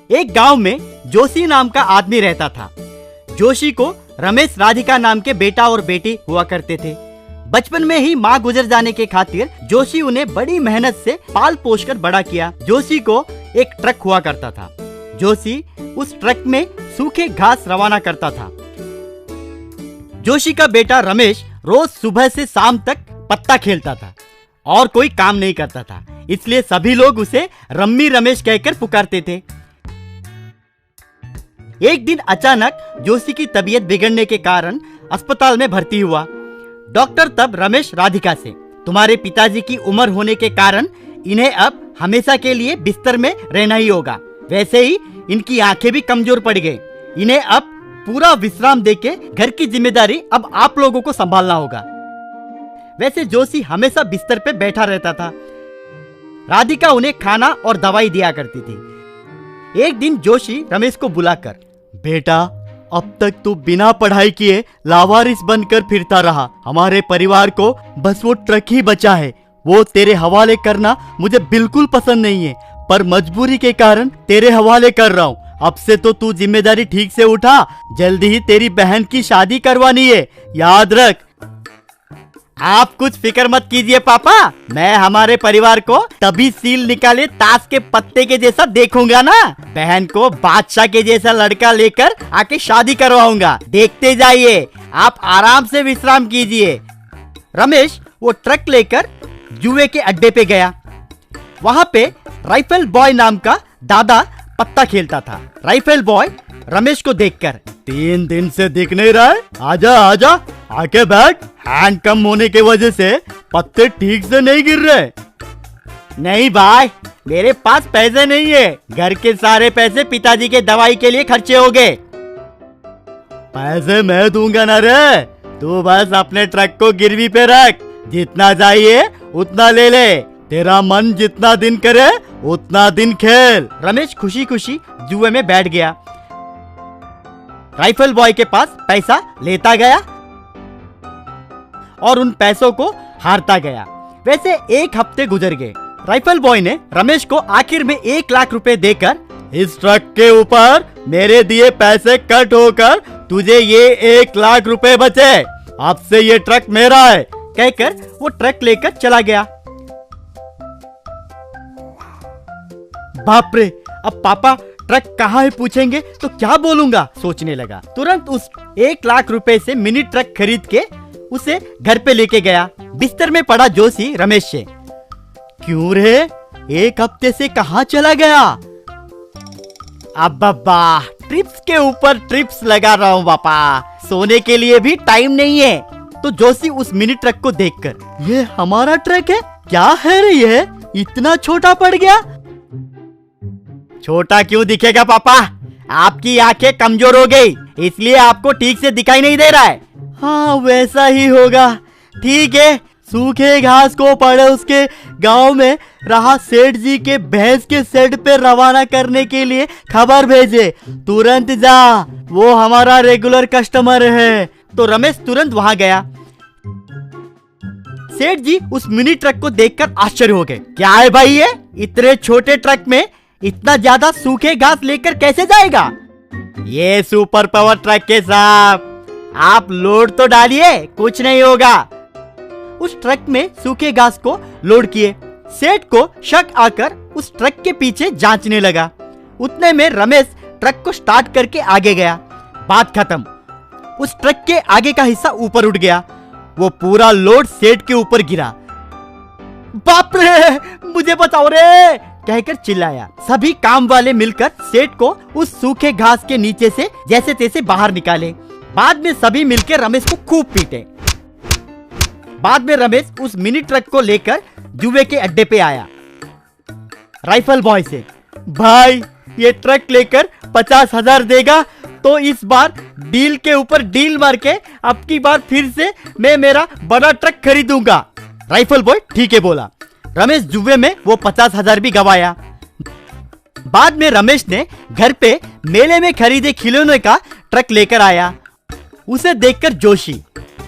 एक गांव में जोशी नाम का आदमी रहता था। जोशी को रमेश राधिका नाम के बेटा और बेटी हुआ करते थे। बचपन में ही माँ गुजर जाने के खातिर जोशी उन्हें बड़ी मेहनत से पाल पोस कर बड़ा किया। जोशी को एक ट्रक हुआ करता था। जोशी उस ट्रक में सूखे घास रवाना करता था। जोशी का बेटा रमेश रोज सुबह से शाम तक पत्ता खेलता था और कोई काम नहीं करता था, इसलिए सभी लोग उसे रम्मी रमेश कहकर पुकारते थे। एक दिन अचानक जोशी की तबीयत बिगड़ने के कारण अस्पताल में भर्ती हुआ। डॉक्टर तब रमेश राधिका से, तुम्हारे पिताजी की उम्र होने के कारण इन्हें अब हमेशा के लिए बिस्तर में रहना ही होगा। वैसे ही इनकी आंखें भी कमजोर पड़ गई। इन्हें अब पूरा विश्राम देके घर की जिम्मेदारी अब आप लोगों को संभालना होगा। वैसे जोशी हमेशा बिस्तर पे बैठा रहता था। राधिका उन्हें खाना और दवाई दिया करती थी। एक दिन जोशी रमेश को बुलाकर, बेटा अब तक तू बिना पढ़ाई किए लावारिस बनकर फिरता रहा। हमारे परिवार को बस वो ट्रक ही बचा है। वो तेरे हवाले करना मुझे बिल्कुल पसंद नहीं है, पर मजबूरी के कारण तेरे हवाले कर रहा हूँ। अब से तो तू जिम्मेदारी ठीक से उठा। जल्दी ही तेरी बहन की शादी करवानी है, याद रख। आप कुछ फिक्र मत कीजिए पापा, मैं हमारे परिवार को तभी सील निकाले ताश के पत्ते के जैसा देखूंगा ना। बहन को बादशाह के जैसा लड़का लेकर आके शादी करवाऊंगा। देखते जाइए, आप आराम से विश्राम कीजिए। रमेश वो ट्रक लेकर जुए के अड्डे पे गया। वहाँ पे राइफल बॉय नाम का दादा पत्ता खेलता था। राइफल बॉय रमेश को देखकर, 3 दिन से दिख नहीं रहा है, आजा आजा आके बैठ। हैंड कम होने के वजह से पत्ते ठीक से नहीं गिर रहे। नहीं भाई, मेरे पास पैसे नहीं है। घर के सारे पैसे पिताजी के दवाई के लिए खर्चे हो गए। पैसे मैं दूंगा ना रे, तू बस अपने ट्रक को गिरवी पे रख। जितना चाहिए उतना ले ले। तेरा मन जितना दिन करे उतना दिन खेल। रमेश खुशी खुशी जुए में बैठ गया। राइफल बॉय के पास पैसा लेता गया और उन पैसों को हारता गया। वैसे 1 हफ्ते गुजर गए। राइफल बॉय ने रमेश को आखिर में 1 लाख रुपए देकर, इस ट्रक के ऊपर मेरे दिए पैसे कट होकर तुझे ये 1 लाख रुपए बचे। अब से ये ट्रक मेरा है, कहकर वो ट्रक लेकर चला गया। बाप रे, अब पापा ट्रक कहाँ है पूछेंगे तो क्या बोलूंगा, सोचने लगा। तुरंत उस 1 लाख रुपए से मिनी ट्रक खरीद के उसे घर पे लेके गया। बिस्तर में पड़ा जोशी रमेश से, क्यों रे 1 हफ्ते से कहाँ चला गया? अब्बा, ट्रिप्स के ऊपर ट्रिप्स लगा रहा हूँ पापा, सोने के लिए भी टाइम नहीं है। तो जोशी उस मिनी ट्रक को देखकर, ये हमारा ट्रक है? क्या है रे ये, इतना छोटा पड़ गया? छोटा क्यों दिखेगा पापा, आपकी आंखें कमजोर हो गई इसलिए आपको ठीक से दिखाई नहीं दे रहा है। हाँ वैसा ही होगा। ठीक है, सूखे घास को पड़ोस के गांव में रहा सेठ जी के भैंस के शेड पे रवाना करने के लिए खबर भेजे, तुरंत जा, वो हमारा रेगुलर कस्टमर है। तो रमेश तुरंत वहां गया। सेठ जी उस मिनी ट्रक को देखकर आश्चर्य हो गए। क्या है भाई ये, इतने छोटे ट्रक में इतना ज्यादा सूखे घास लेकर कैसे जाएगा? ये सुपर पावर ट्रक के साथ आप लोड तो डालिए, कुछ नहीं होगा। उस ट्रक में सूखे घास को लोड किए। सेठ को शक आकर उस ट्रक के पीछे जांचने लगा। उतने में रमेश ट्रक को स्टार्ट करके आगे गया। बात खत्म। उस ट्रक के आगे का हिस्सा ऊपर उठ गया। वो पूरा लोड सेठ के ऊपर गिरा। बाप रे, मुझे बचाओ रे, कहकर चिल्लाया। सभी काम वाले मिलकर सेठ को उस सूखे घास के नीचे से जैसे तैसे बाहर निकाले। बाद में सभी मिलकर रमेश को खूब पीटे। बाद में रमेश उस मिनी ट्रक को लेकर जुए के अड्डे पे आया। राइफल बॉय से, भाई ये ट्रक लेकर 50,000 देगा तो इस बार डील के ऊपर डील मार के अब की बार फिर से मैं मेरा बड़ा ट्रक खरीदूंगा। राइफल बॉय ठीक है बोला। रमेश जुए में वो 50,000 भी गवाया। बाद में रमेश ने घर पे मेले में खरीदे खिलौने का ट्रक लेकर आया। उसे देखकर जोशी,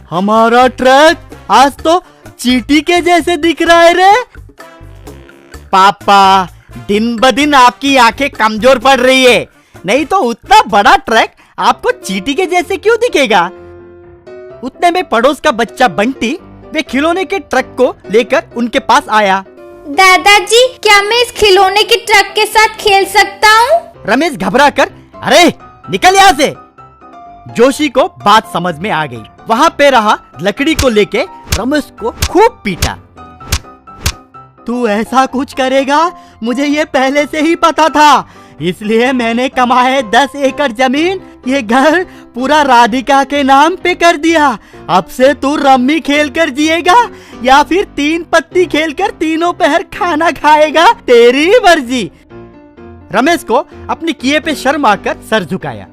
हमारा ट्रक आज तो चींटी के जैसे दिख रहा है रे। पापा दिन ब दिन आपकी आंखें कमजोर पड़ रही है, नहीं तो उतना बड़ा ट्रक आपको चींटी के जैसे क्यों दिखेगा। उतने में पड़ोस का बच्चा बंटी वे खिलौने के ट्रक को लेकर उनके पास आया। दादाजी, क्या मैं इस खिलौने के ट्रक के साथ खेल सकता हूँ? रमेश घबराकर, अरे निकल यहाँ से। जोशी को बात समझ में आ गई। वहाँ पे रहा लकड़ी को लेके रमेश को खूब पीटा। तू ऐसा कुछ करेगा, मुझे ये पहले से ही पता था, इसलिए मैंने कमाए 10 एकड़ जमीन, ये घर पूरा राधिका के नाम पे कर दिया। अब से तू रम्मी खेल कर जिएगा या फिर 3 पत्ती खेलकर तीनों पहर खाना खाएगा, तेरी मर्जी। रमेश को अपने किए पे शर्म आकर सर झुकाया।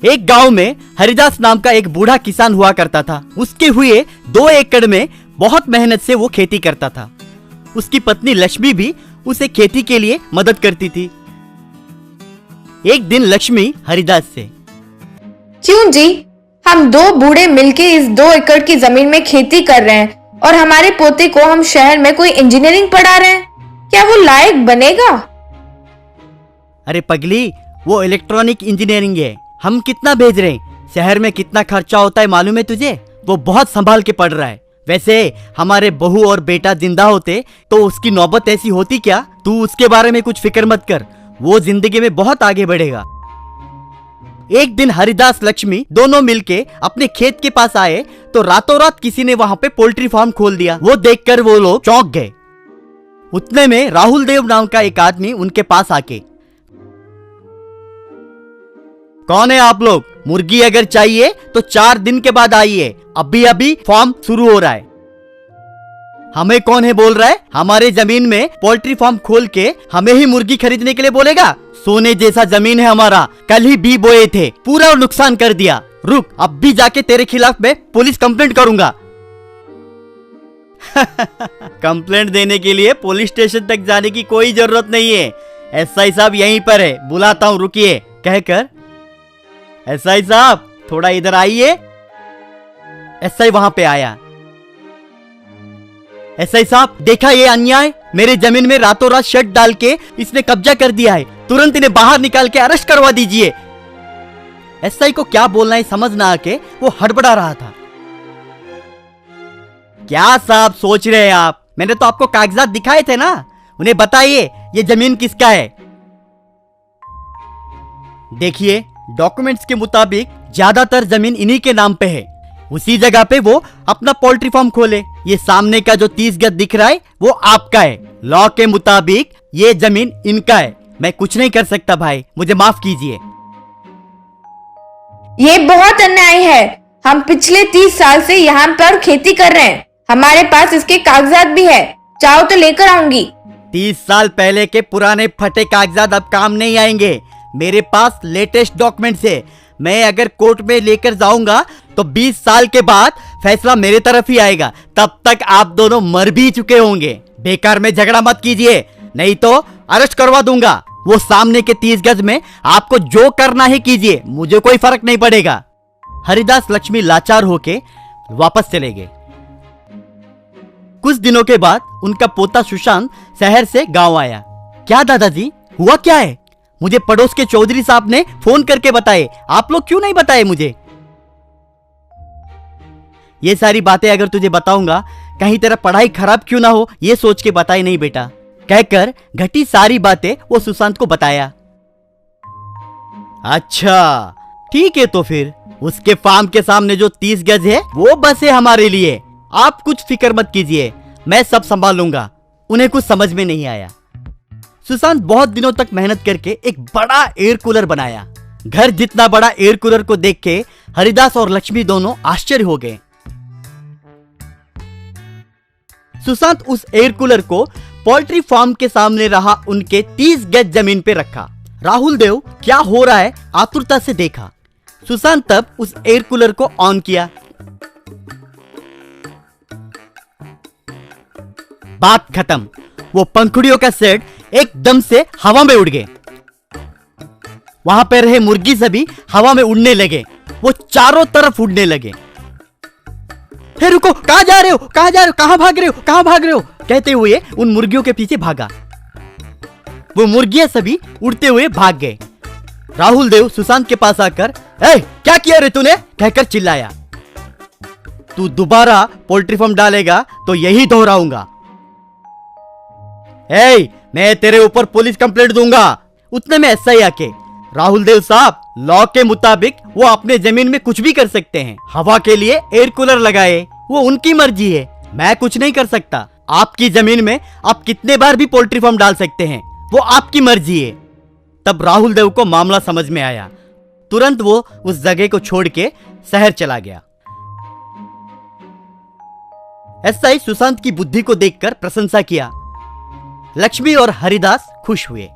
एक गांव में हरिदास नाम का एक बूढ़ा किसान हुआ करता था। उसके हुए 2 एकड़ में बहुत मेहनत से वो खेती करता था। उसकी पत्नी लक्ष्मी भी उसे खेती के लिए मदद करती थी। एक दिन लक्ष्मी हरिदास से, क्यों जी, हम 2 बूढ़े मिलके इस 2 एकड़ की जमीन में खेती कर रहे हैं और हमारे पोते को हम शहर में कोई इंजीनियरिंग पढ़ा रहे हैं, क्या वो लायक बनेगा? अरे पगली, वो इलेक्ट्रॉनिक इंजीनियरिंग है, हम कितना भेज रहे हैं, शहर में कितना खर्चा होता है मालूम है तुझे? वो बहुत संभाल के पढ़ रहा है। वैसे हमारे बहू और बेटा जिंदा होते तो उसकी नौबत ऐसी होती क्या? तू उसके बारे में कुछ फिक्र मत कर, वो जिंदगी में बहुत आगे बढ़ेगा। एक दिन हरिदास लक्ष्मी दोनों मिलके अपने खेत के पास आए तो रातों रात किसी ने वहां पे पोल्ट्री फार्म खोल दिया। वो देखकर वो लोग चौंक गए। उतने में राहुल देव नाम का एक आदमी उनके पास आके, कौन है आप लोग? मुर्गी अगर चाहिए तो 4 दिन के बाद आइए, अभी अभी फार्म शुरू हो रहा है। हमें कौन है बोल रहा है? हमारे जमीन में पोल्ट्री फार्म खोल के हमें ही मुर्गी खरीदने के लिए बोलेगा? सोने जैसा जमीन है हमारा, कल ही बी बोए थे, पूरा नुकसान कर दिया। रुक, अब भी जाके तेरे खिलाफ मैं पुलिस कंप्लेंट करूंगा। कंप्लेंट देने के लिए पुलिस स्टेशन तक जाने की कोई जरूरत नहीं है, एसआई साहब यहीं पर है, बुलाता हूँ, रुकिए। कहकर एसआई साहब थोड़ा इधर आइए। एसआई वहां पे आया। एसआई साहब, देखा ये अन्याय, मेरे जमीन में रातों रात शर्ट डाल के इसने कब्जा कर दिया है, तुरंत इन्हें बाहर निकाल के अरेस्ट करवा दीजिए। एसआई को क्या बोलना है समझ ना आके वो हड़बड़ा रहा था। क्या साहब सोच रहे हैं आप? मैंने तो आपको कागजात दिखाए थे ना, उन्हें बताइए ये जमीन किसका है। देखिए, डॉक्यूमेंट्स के मुताबिक ज्यादातर जमीन इन्हीं के नाम पे है। उसी जगह पे वो अपना पोल्ट्री फार्म खोले। ये सामने का जो 30 गज दिख रहा है वो आपका है। लॉ के मुताबिक ये जमीन इनका है। मैं कुछ नहीं कर सकता भाई, मुझे माफ कीजिए। ये बहुत अन्याय है। हम पिछले 30 साल से यहाँ पर खेती कर रहे हैं, हमारे पास इसके कागजात भी है, चाहो तो लेकर आऊंगी। 30 साल पहले के पुराने फटे कागजात अब काम नहीं आएंगे। मेरे पास लेटेस्ट डॉक्यूमेंट्स है। मैं अगर कोर्ट में लेकर जाऊंगा तो 20 साल के बाद फैसला मेरे तरफ ही आएगा। तब तक आप दोनों मर भी चुके होंगे। बेकार में झगड़ा मत कीजिए, नहीं तो अरेस्ट करवा दूंगा। वो सामने के 30 गज में आपको जो करना है कीजिए, मुझे कोई फर्क नहीं पड़ेगा। हरिदास लक्ष्मी लाचार होके वापस चले गए। कुछ दिनों के बाद उनका पोता सुशांत शहर से गांव आया। क्या दादाजी, हुआ क्या है? मुझे पड़ोस के चौधरी साहब ने फोन करके बताए, आप लोग क्यों नहीं बताए मुझे? ये सारी बातें अगर तुझे बताऊंगा कहीं तेरा पढ़ाई खराब क्यों ना हो, ये सोच के बताई नहीं बेटा। कहकर घटी सारी बातें वो सुशांत को बताया। अच्छा ठीक है, तो फिर उसके फार्म के सामने जो 30 गज है वो बस है हमारे लिए। आप कुछ फिक्र मत कीजिए, मैं सब संभाल लूंगा। उन्हें कुछ समझ में नहीं आया। सुशांत बहुत दिनों तक मेहनत करके एक बड़ा एयर कूलर बनाया। घर जितना बड़ा एयर कूलर को देख के हरिदास और लक्ष्मी दोनों आश्चर्य हो गए। सुशांत उस एयर कूलर को पोल्ट्री फार्म के सामने रहा उनके 30 गज जमीन पे रखा। राहुल देव क्या हो रहा है आतुरता से देखा। सुशांत तब उस एयर कूलर को ऑन किया। बात खत्म। वो पंखुड़ियों का सेट एकदम से हवा में उड़ गए। वहां पर रहे मुर्गी सभी हवा में उड़ने लगे। वो चारों तरफ उड़ने लगे। हे रुको, कहाँ जा रहे हो, कहाँ जा रहे हो, कहाँ भाग रहे हो, कहाँ भाग रहे हो, कहते हुए उन मुर्गियों के पीछे भागा। वो मुर्गियां सभी उड़ते हुए भाग गए। राहुल देव सुशांत के पास आकर, ए, क्या किया रे तूने, कहकर चिल्लाया। तू दोबारा पोल्ट्री फार्म डालेगा तो यही दोहराऊंगा। ए, मैं तेरे ऊपर पुलिस कंप्लेंट दूंगा। उतने में एसआई आके, राहुल देव साहब, लॉ के मुताबिक वो अपने जमीन में कुछ भी कर सकते हैं। हवा के लिए एयर कूलर लगाए, वो उनकी मर्जी है, मैं कुछ नहीं कर सकता। आपकी जमीन में आप कितने बार भी पोल्ट्री फार्म डाल सकते हैं, वो आपकी मर्जी है। तब राहुल देव को मामला समझ में आया। तुरंत वो उस जगह को छोड़ के शहर चला गया। एसआई सुशांत की बुद्धि को देखकर प्रशंसा किया। लक्ष्मी और हरिदास खुश हुए।